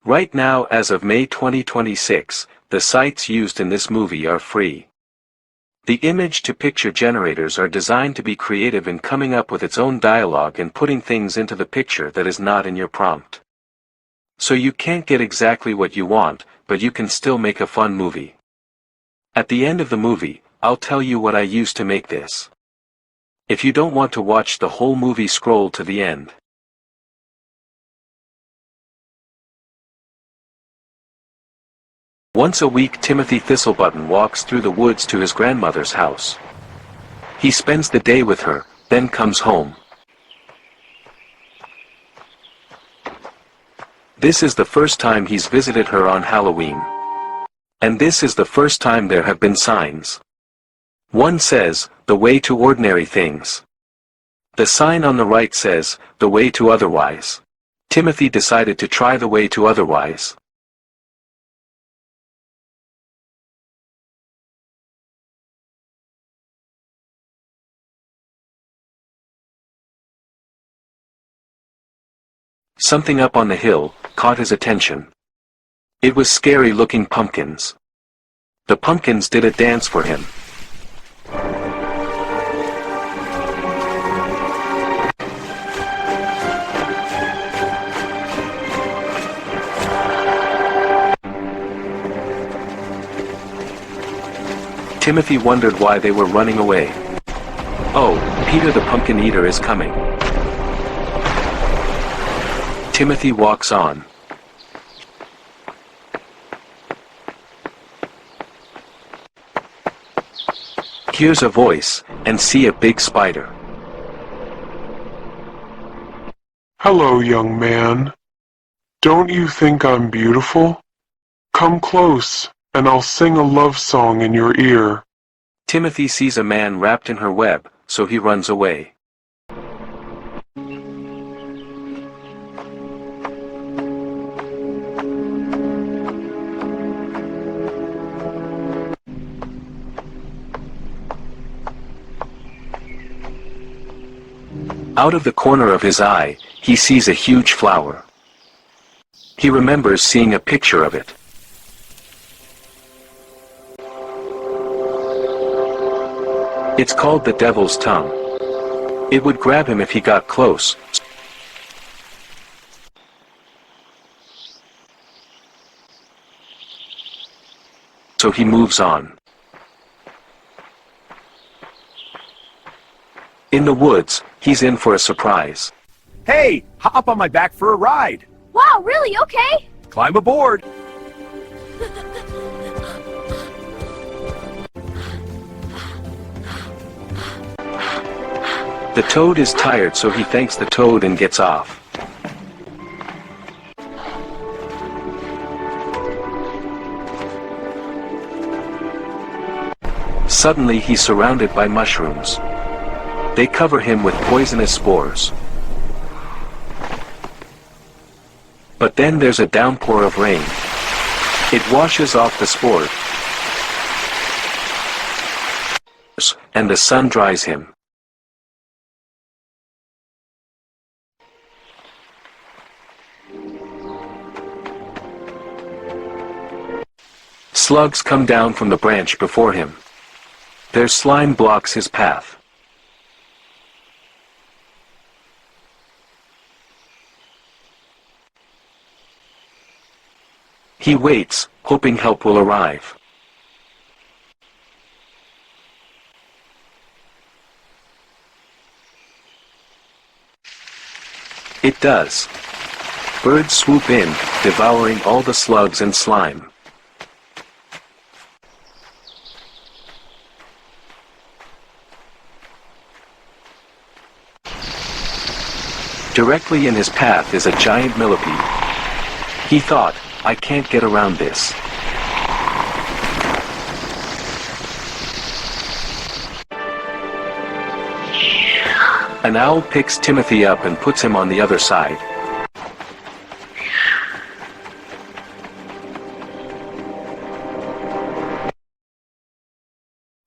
Right now, as of May 2026, the sites used in this movie are free. The image-to-picture generators are designed to be creative in coming up with its own dialogue and putting things into the picture that is not in your prompt. So you can't get exactly what you want, but you can still make a fun movie. At the end of the movie, I'll tell you what I used to make this. If you don't want to watch the whole movie, scroll to the end. Once a week, Timothy Thistlebutton walks through the woods to his grandmother's house. He spends the day with her, then comes home. This is the first time he's visited her on Halloween. And this is the first time there have been signs. One says, "The way to ordinary things." The sign on the right says, "The way to otherwise." Timothy decided to try the way to otherwise. Something up on the hill caught his attention. It was scary-looking pumpkins. The pumpkins did a dance for him. Timothy wondered why they were running away. Oh, Peter the Pumpkin Eater is coming. Timothy walks on. Hears a voice, and see a big spider. Hello, young man. Don't you think I'm beautiful? Come close, and I'll sing a love song in your ear. Timothy sees a man wrapped in her web, so he runs away. Out of the corner of his eye, he sees a huge flower. He remembers seeing a picture of it. It's called the devil's tongue. It would grab him if he got close. So he moves on. In the woods, he's in for a surprise. Hey, hop on my back for a ride. Wow, really? Okay. Climb aboard. The toad is tired, so he thanks the toad and gets off. Suddenly he's surrounded by mushrooms. They cover him with poisonous spores. But then there's a downpour of rain. It washes off the spores, and the sun dries him. Slugs come down from the branch before him. Their slime blocks his path. He waits, hoping help will arrive. It does. Birds swoop in, devouring all the slugs and slime. Directly in his path is a giant millipede. He thought, I can't get around this. An owl picks Timothy up and puts him on the other side.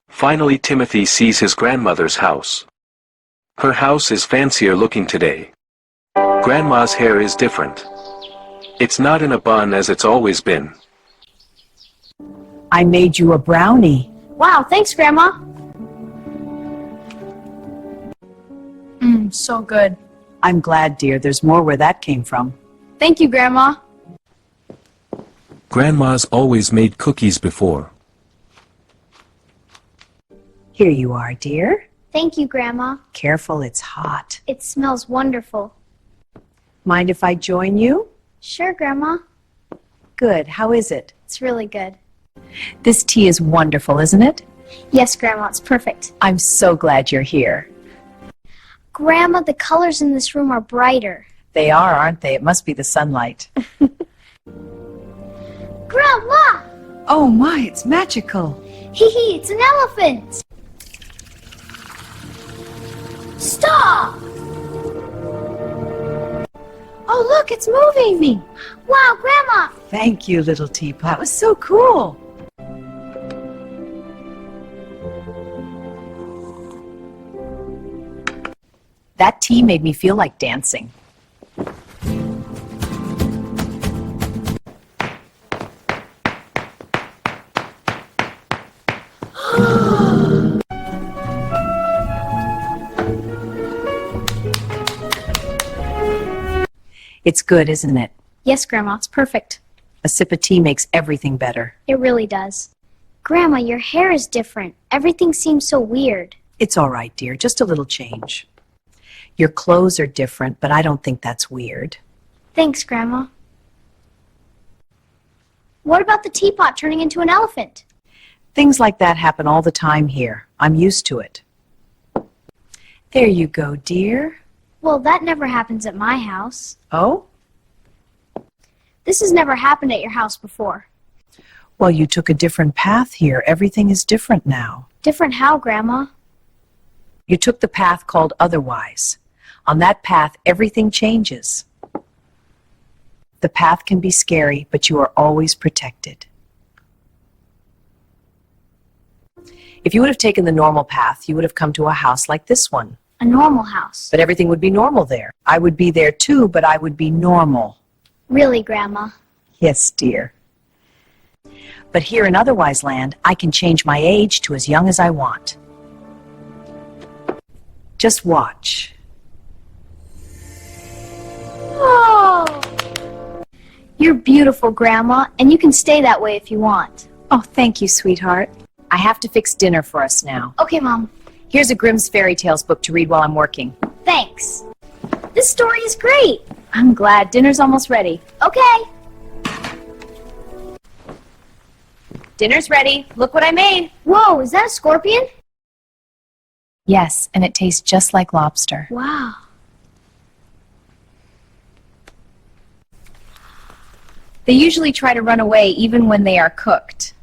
Finally, Timothy sees his grandmother's house. Her house is fancier looking today. Grandma's hair is different. It's not in a bun as it's always been. I made you a brownie. Wow, thanks, Grandma. So good. I'm glad, dear. There's more where that came from. Thank you, Grandma. Grandma's always made cookies before. Here you are, dear. Thank you, Grandma. Careful, it's hot. It smells wonderful. Mind if I join you? Sure, Grandma. Good. How is it? It's really good. This tea is wonderful, isn't it? Yes, Grandma, it's perfect. I'm so glad you're here. Grandma, the colors in this room are brighter. They are, aren't they? It must be the sunlight. Grandma! Oh my, it's magical. Hee hee, it's an elephant! Stop! Oh, look, it's moving me. Wow, Grandma! Thank you, little teapot. That was so cool. That tea made me feel like dancing. It's good, isn't it? Yes, Grandma, it's perfect. A sip of tea makes everything better. It really does. Grandma, your hair is different. Everything seems so weird. It's all right, dear. Just a little change. Your clothes are different, but I don't think that's weird. Thanks, Grandma. What about the teapot turning into an elephant? Things like that happen all the time here. I'm used to it. There you go, dear. Well, that never happens at my house. Oh? This has never happened at your house before. Well, you took a different path here. Everything is different now. Different how, Grandma? You took the path called otherwise. On that path, everything changes. The path can be scary, but you are always protected. If you would have taken the normal path, you would have come to a house like this one. A normal house. But everything would be normal there. I would be there too, but I would be normal. Really, Grandma? Yes, dear. But here in Otherwise Land, I can change my age to as young as I want. Just watch. Oh! You're beautiful, Grandma, and you can stay that way if you want. Oh, thank you, sweetheart. I have to fix dinner for us now. Okay, Mom. Here's a Grimm's Fairy Tales book to read while I'm working. Thanks. This story is great. I'm glad. Dinner's almost ready. Okay. Dinner's ready. Look what I made. Whoa, is that a scorpion? Yes, and it tastes just like lobster. Wow. They usually try to run away even when they are cooked.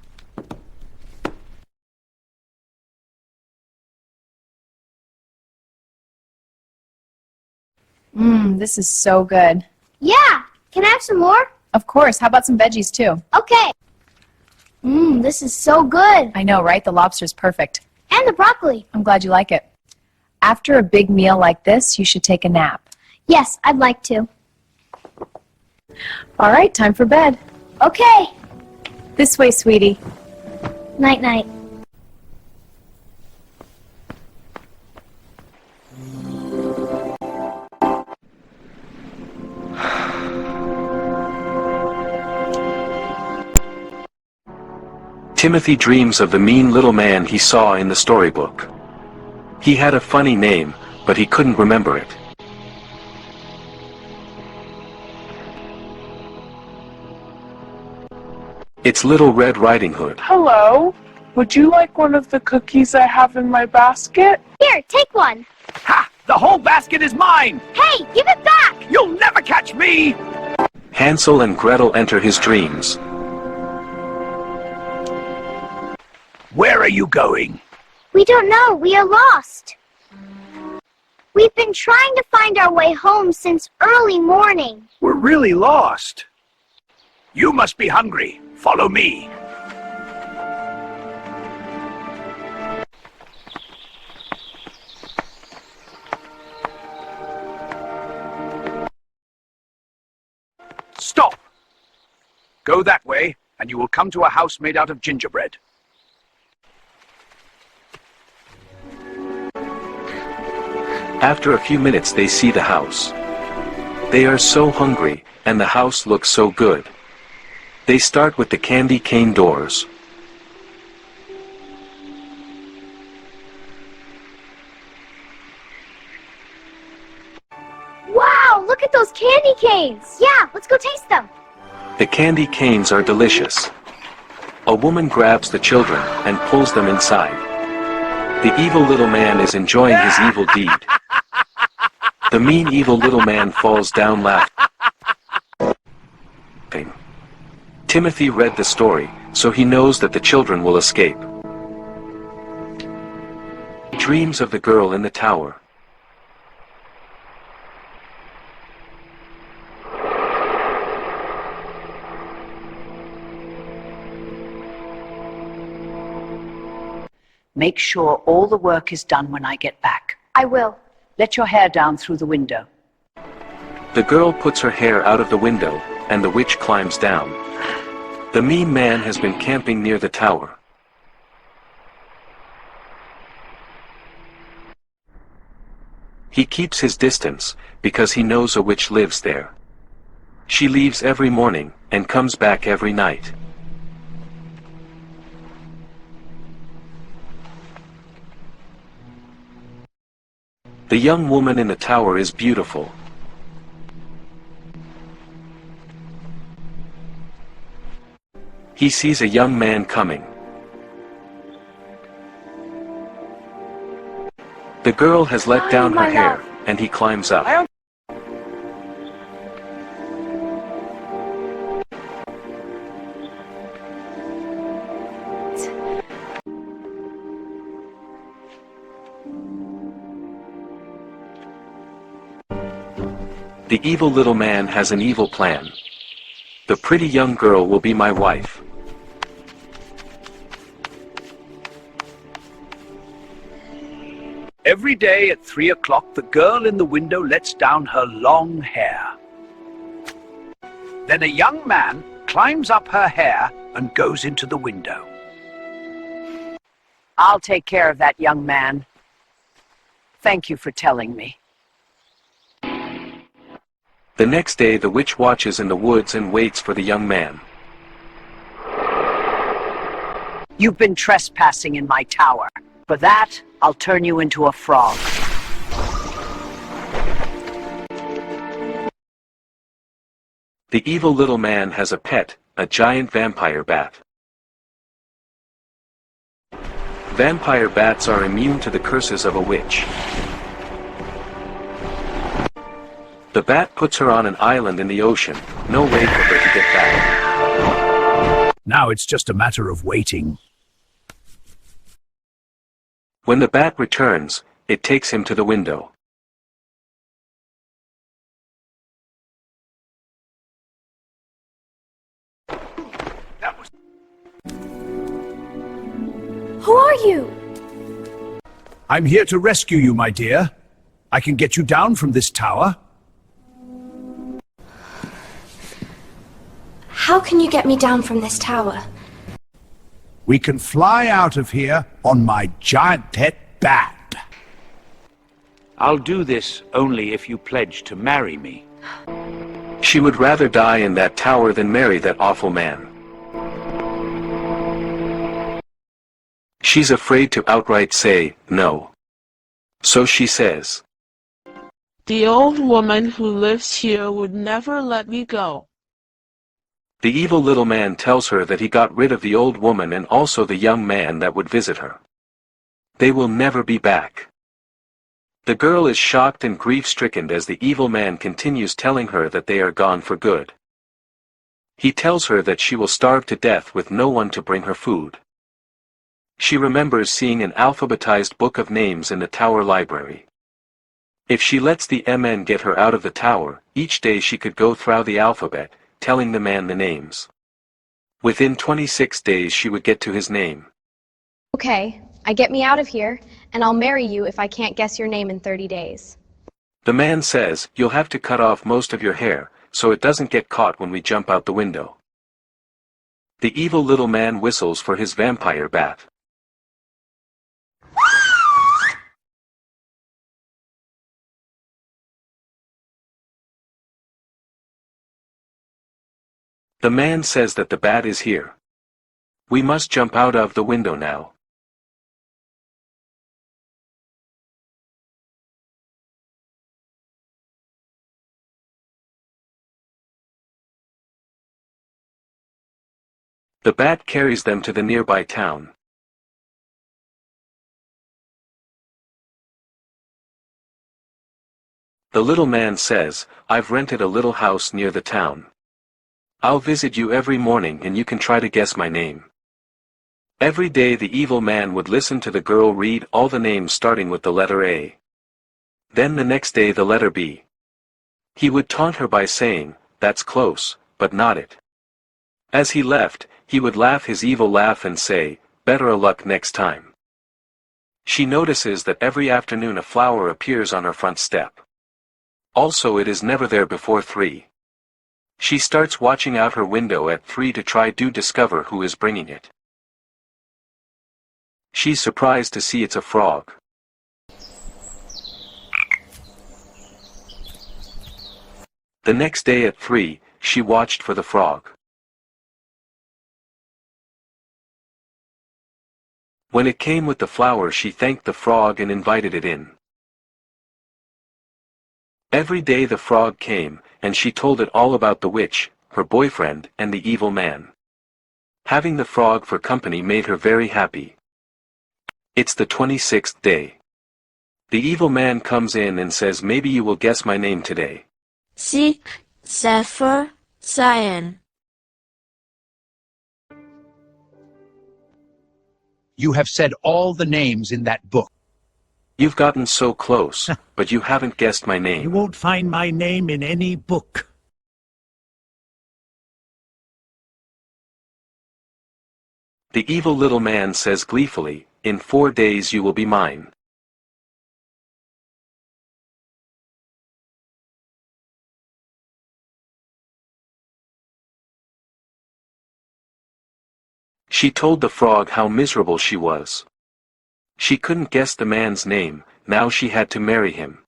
This is so good. Yeah. Can I have some more? Of course. How about some veggies too? Okay. This is so good. I know, right? The lobster's perfect. And the broccoli. I'm glad you like it. After a big meal like this, you should take a nap. Yes, I'd like to. All right, time for bed. Okay. This way, sweetie. Night-night. Timothy dreams of the mean little man he saw in the storybook. He had a funny name, but he couldn't remember it. It's Little Red Riding Hood. Hello. Would you like one of the cookies I have in my basket? Here, take one. Ha! The whole basket is mine! Hey, give it back! You'll never catch me! Hansel and Gretel enter his dreams. Where are you going? We don't know. We are lost. We've been trying to find our way home since early morning. We're really lost. You must be hungry. Follow me. Stop! Go that way, and you will come to a house made out of gingerbread. After a few minutes they see the house. They are so hungry, and the house looks so good. They start with the candy cane doors. Wow, look at those candy canes! Yeah, let's go taste them! The candy canes are delicious. A woman grabs the children and pulls them inside. The evil little man is enjoying his evil deed. The mean evil little man falls down laughing. Timothy read the story, so he knows that the children will escape. He dreams of the girl in the tower. Make sure all the work is done when I get back. I will. Let your hair down through the window. The girl puts her hair out of the window, and the witch climbs down. The mean man has been camping near the tower. He keeps his distance, because he knows a witch lives there. She leaves every morning, and comes back every night. The young woman in the tower is beautiful. He sees a young man coming. The girl has let down her hair, and he climbs up. The evil little man has an evil plan. The pretty young girl will be my wife. Every day at 3 o'clock, the girl in the window lets down her long hair. Then a young man climbs up her hair and goes into the window. I'll take care of that young man. Thank you for telling me. The next day the witch watches in the woods and waits for the young man. You've been trespassing in my tower. For that, I'll turn you into a frog. The evil little man has a pet, a giant vampire bat. Vampire bats are immune to the curses of a witch. The bat puts her on an island in the ocean, no way for her to get back. Now it's just a matter of waiting. When the bat returns, it takes him to the window. Who are you? I'm here to rescue you, my dear. I can get you down from this tower. How can you get me down from this tower? We can fly out of here on my giant pet bat. I'll do this only if you pledge to marry me. She would rather die in that tower than marry that awful man. She's afraid to outright say no. So she says, The old woman who lives here would never let me go. the evil little man tells her that he got rid of the old woman and also the young man that would visit her. They will never be back. The girl is shocked and grief-stricken as the evil man continues telling her that they are gone for good. He tells her that she will starve to death with no one to bring her food. She remembers seeing an alphabetized book of names in the tower library. If she lets the MN get her out of the tower, each day she could go through the alphabet, telling the man the names. Within 26 days she would get to his name. Okay, get me out of here, and I'll marry you if I can't guess your name in 30 days. The man says, you'll have to cut off most of your hair, so it doesn't get caught when we jump out the window. The evil little man whistles for his vampire bat. The man says that the bat is here. We must jump out of the window now. The bat carries them to the nearby town. The little man says, I've rented a little house near the town. I'll visit you every morning and you can try to guess my name. Every day the evil man would listen to the girl read all the names starting with the letter A. Then the next day the letter B. He would taunt her by saying, that's close, but not it. As he left, he would laugh his evil laugh and say, better a luck next time. She notices that every afternoon a flower appears on her front step. Also it is never there before 3. She starts watching out her window at 3 to try to discover who is bringing it. She's surprised to see it's a frog. The next day at 3, she watched for the frog. When it came with the flower she thanked the frog and invited it in. Every day the frog came, and she told it all about the witch, her boyfriend, and the evil man. Having the frog for company made her very happy. It's the 26th day. The evil man comes in and says maybe you will guess my name today. Zephyr, Cyan. You have said all the names in that book. You've gotten so close, but you haven't guessed my You name. won't find my name in any book. The evil little man says gleefully, in 4 days you will be mine. She told the frog how miserable she was. She couldn't guess the man's name, now she had to marry him.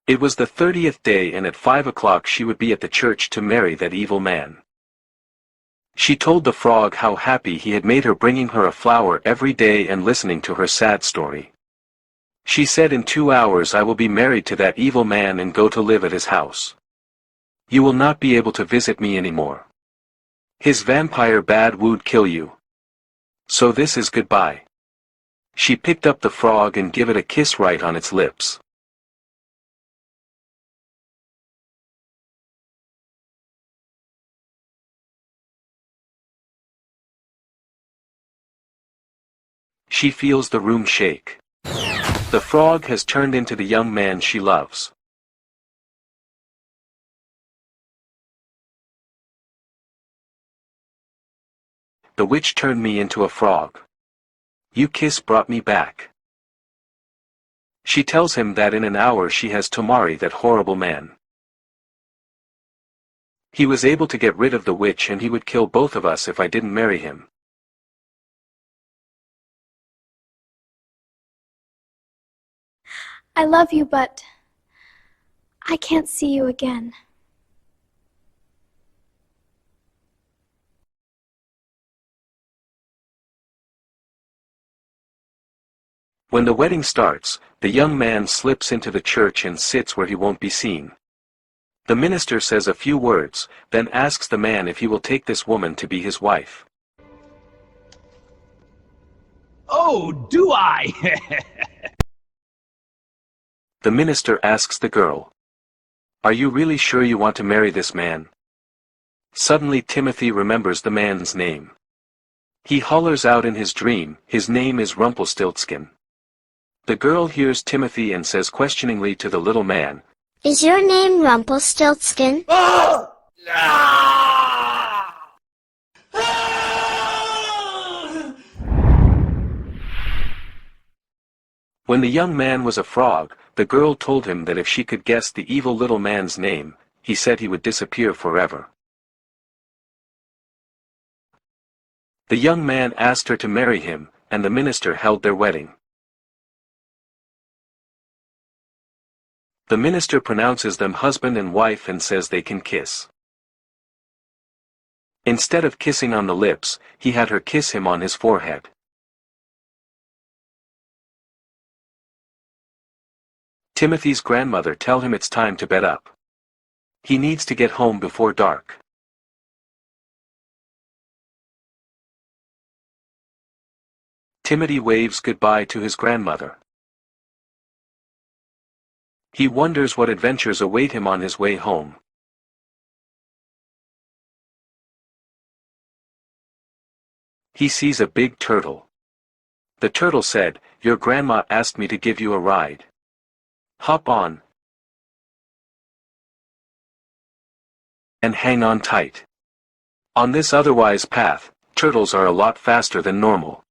It was the 30th day and at 5 o'clock she would be at the church to marry that evil man. She told the frog how happy he had made her bringing her a flower every day and listening to her sad story. She said in 2 hours I will be married to that evil man and go to live at his house. You will not be able to visit me anymore. His vampire bad would kill you. So this is goodbye. She picked up the frog and gave it a kiss right on its lips. She feels the room shake. The frog has turned into the young man she loves. The witch turned me into a frog. You kiss brought me back. She tells him that in an hour she has to marry that horrible man. He was able to get rid of the witch and he would kill both of us if I didn't marry him. I love you, but I can't see you again. When the wedding starts, the young man slips into the church and sits where he won't be seen. The minister says a few words, then asks the man if he will take this woman to be his wife. Oh, do I? The minister asks the girl, "Are you really sure you want to marry this man?" Suddenly Timothy remembers the man's name. He hollers out in his dream, his name is Rumpelstiltskin. The girl hears Timothy and says questioningly to the little man, Is your name Rumpelstiltskin? When the young man was a frog, the girl told him that if she could guess the evil little man's name, he said he would disappear forever. The young man asked her to marry him, and the minister held their wedding. The minister pronounces them husband and wife and says they can kiss. Instead of kissing on the lips, he had her kiss him on his forehead. Timothy's grandmother tell him it's time to bed up. He needs to get home before dark. Timothy waves goodbye to his grandmother. He wonders what adventures await him on his way home. He sees a big turtle. The turtle said, "Your grandma asked me to give you a ride. Hop on and hang on tight." On this otherwise path, turtles are a lot faster than normal.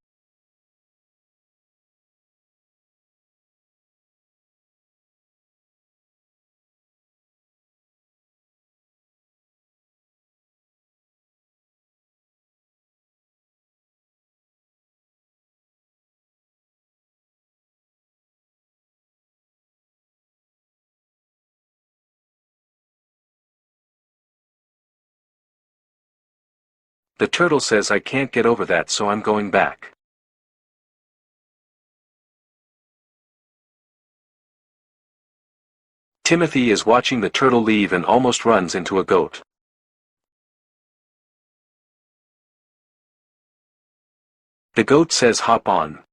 The turtle says, "I can't get over that, so I'm going back." Timothy is watching the turtle leave and almost runs into a goat. The goat says, "Hop on.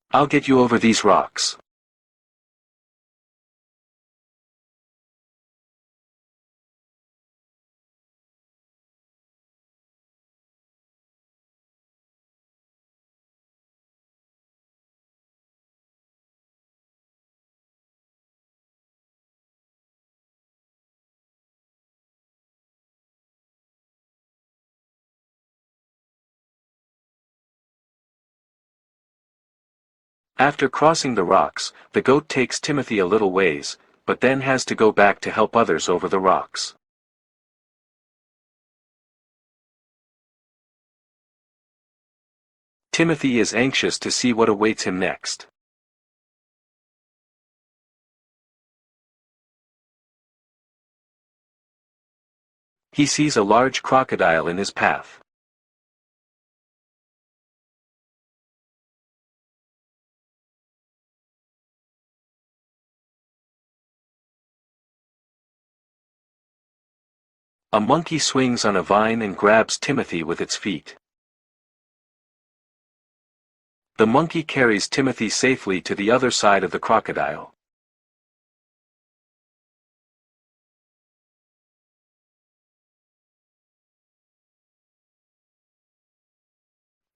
I'll get you over these rocks." After crossing the rocks, the goat takes Timothy a little ways, but then has to go back to help others over the rocks. Timothy is anxious to see what awaits him next. He sees a large crocodile in his path. A monkey swings on a vine and grabs Timothy with its feet. The monkey carries Timothy safely to the other side of the crocodile.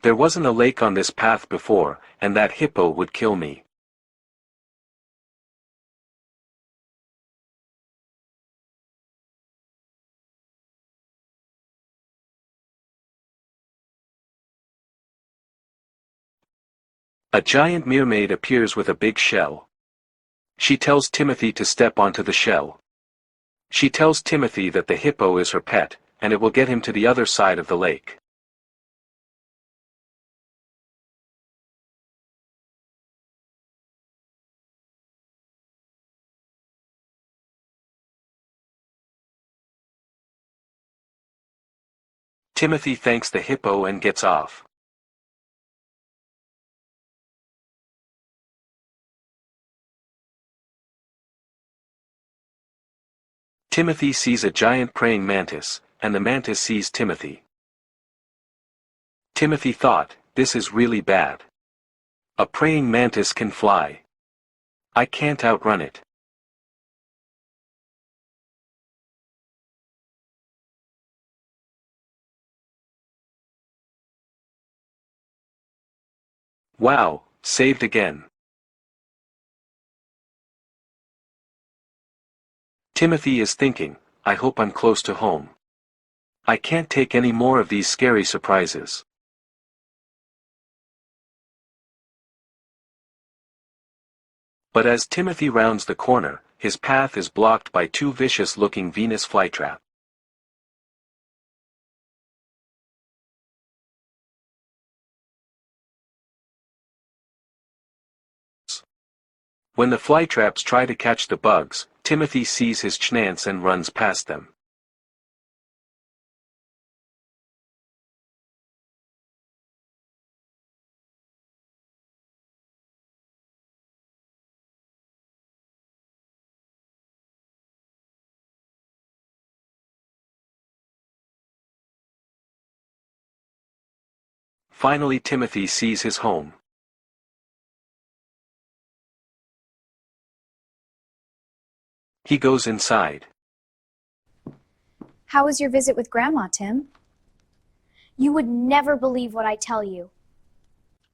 There wasn't a lake on this path before, and that hippo would kill me. A giant mermaid appears with a big shell. She tells Timothy to step onto the shell. She tells Timothy that the hippo is her pet, and it will get him to the other side of the lake. Timothy thanks the hippo and gets off. Timothy sees a giant praying mantis, and the mantis sees Timothy. Timothy thought, "This is really bad. A praying mantis can fly. I can't outrun it." Wow, saved again. Timothy is thinking, "I hope I'm close to home. I can't take any more of these scary surprises." But as Timothy rounds the corner, his path is blocked by two vicious-looking Venus flytraps. When the flytraps try to catch the bugs, Timothy sees his chance and runs past them. Finally, Timothy sees his home. He goes inside. How was your visit with Grandma, Tim? You would never believe what I tell you.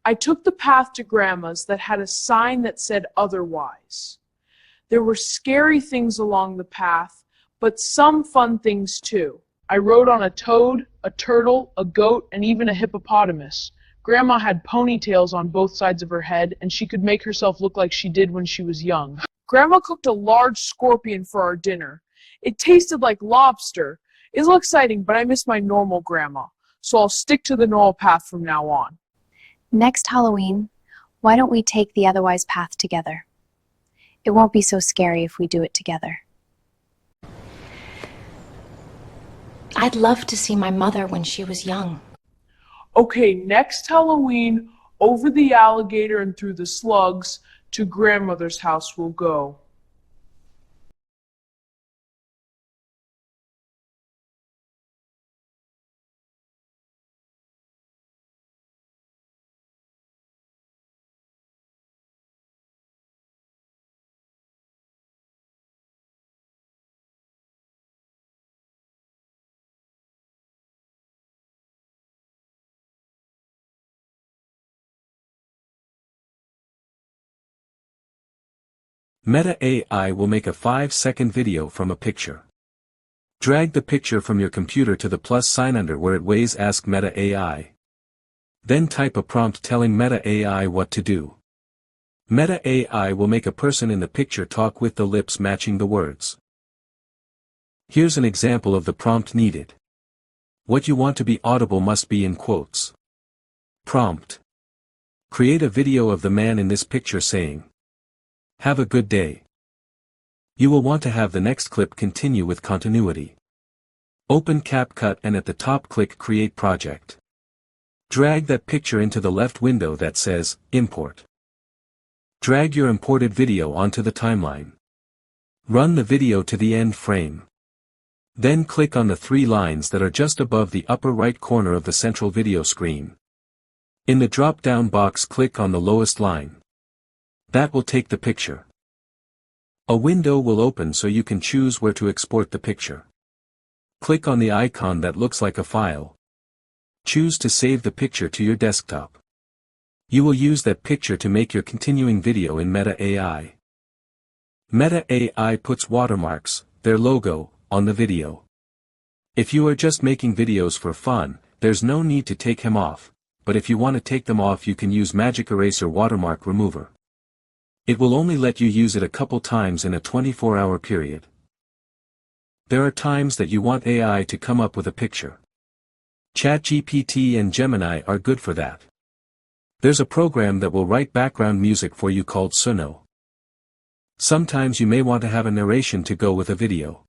I took the path to Grandma's that had a sign that said otherwise. There were scary things along the path, but some fun things too. I rode on a toad, a turtle, a goat, and even a hippopotamus. Grandma had ponytails on both sides of her head, and she could make herself look like she did when she was young. Grandma cooked a large scorpion for our dinner. It tasted like lobster. It's exciting, but I miss my normal grandma, so I'll stick to the normal path from now on. Next Halloween, why don't we take the otherwise path together? It won't be so scary if we do it together. I'd love to see my mother when she was young. Okay, next Halloween, over the alligator and through the slugs, to Grandmother's house we'll go. Meta AI will make a 5-second video from a picture. Drag the picture from your computer to the plus sign under where it weighs Ask Meta AI. Then type a prompt telling Meta AI what to do. Meta AI will make a person in the picture talk with the lips matching the words. Here's an example of the prompt needed. What you want to be audible must be in quotes. Prompt. Create a video of the man in this picture saying, "Have a good day." You will want to have the next clip continue with continuity. Open CapCut and at the top click Create Project. Drag that picture into the left window that says, Import. Drag your imported video onto the timeline. Run the video to the end frame. Then click on the 3 lines that are just above the upper right corner of the central video screen. In the drop-down box click on the lowest line. That will take the picture. A window will open so you can choose where to export the picture. Click on the icon that looks like a file. Choose to save the picture to your desktop. You will use that picture to make your continuing video in Meta AI. Meta AI puts watermarks, their logo, on the video. If you are just making videos for fun, there's no need to take them off, but if you want to take them off you can use Magic Eraser Watermark Remover. It will only let you use it a couple times in a 24-hour period. There are times that you want AI to come up with a picture. ChatGPT and Gemini are good for that. There's a program that will write background music for you called Suno. Sometimes you may want to have a narration to go with a video.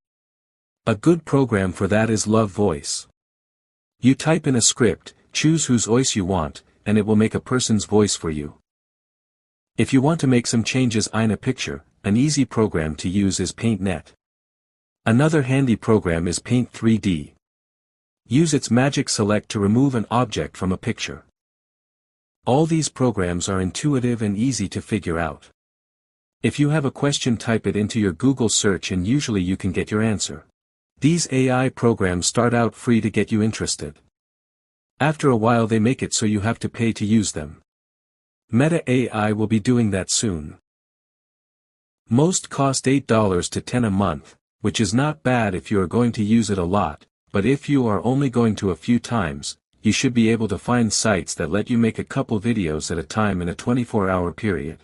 A good program for that is Love Voice. You type in a script, choose whose voice you want, and it will make a person's voice for you. If you want to make some changes in a picture, an easy program to use is PaintNet. Another handy program is Paint 3D. Use its Magic Select to remove an object from a picture. All these programs are intuitive and easy to figure out. If you have a question, type it into your Google search and usually you can get your answer. These AI programs start out free to get you interested. After a while they make it so you have to pay to use them. Meta AI will be doing that soon. Most cost $8 to $10 a month, which is not bad if you are going to use it a lot, but if you are only going to a few times, you should be able to find sites that let you make a couple videos at a time in a 24-hour period.